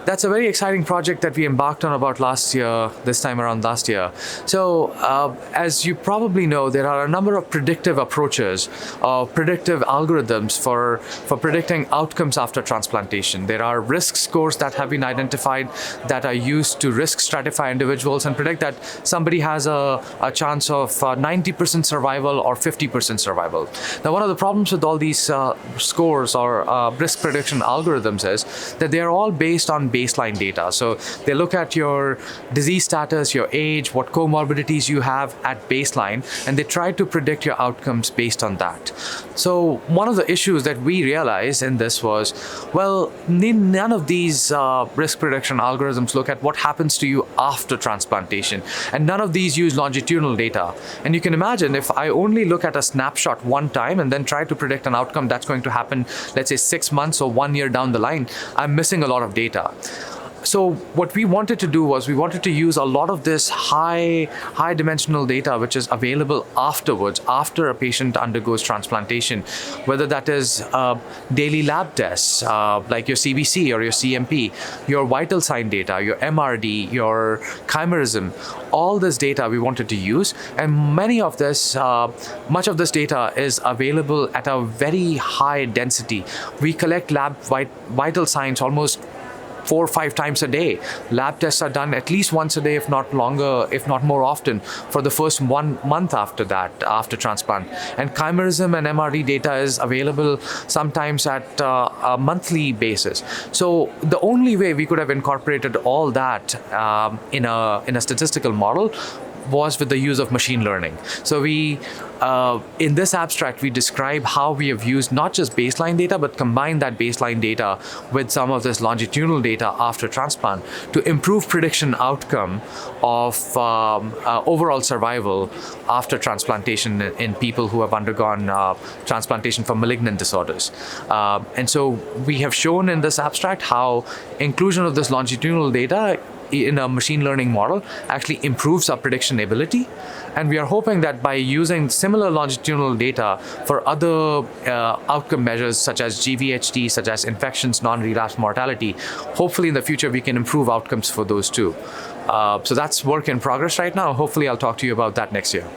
That's a very exciting project that we embarked on about this time around last year. So, as you probably know, there are a number of predictive approaches, predictive algorithms for predicting outcomes after transplantation. There are risk scores that have been identified that are used to risk stratify individuals and predict that somebody has a chance of 90% survival or 50% survival. Now, one of the problems with all these scores or risk prediction algorithms is that they are all based on baseline data. So they look at your disease status, your age, what comorbidities you have at baseline, and they try to predict your outcomes based on that. So one of the issues that we realized in this was, well, none of these risk prediction algorithms look at what happens to you after transplantation, and none of these use longitudinal data. And you can imagine if I only look at a snapshot one time and then try to predict an outcome that's going to happen, let's say 6 months or 1 year down the line, I'm missing a lot of data. So what we wanted to do was we wanted to use a lot of this high dimensional data which is available afterwards, after a patient undergoes transplantation, whether that is daily lab tests like your CBC or your CMP, your vital sign data, your MRD, your chimerism, all this data we wanted to use. And much of this data is available at a very high density. We collect lab vital signs almost 4 or 5 times a day. Lab tests are done at least once a day, if not longer, if not more often, for the first 1 month after transplant. And chimerism and MRD data is available sometimes at a monthly basis. So the only way we could have incorporated all that in a statistical model was with the use of machine learning. So in this abstract, we describe how we have used not just baseline data, but combined that baseline data with some of this longitudinal data after transplant to improve prediction outcome of overall survival after transplantation in people who have undergone transplantation for malignant disorders. And so we have shown in this abstract how inclusion of this longitudinal data in a machine learning model actually improves our prediction ability. And we are hoping that by using similar longitudinal data for other outcome measures such as GVHD, such as infections, non-relapse mortality, hopefully in the future we can improve outcomes for those too. So that's work in progress right now. Hopefully I'll talk to you about that next year.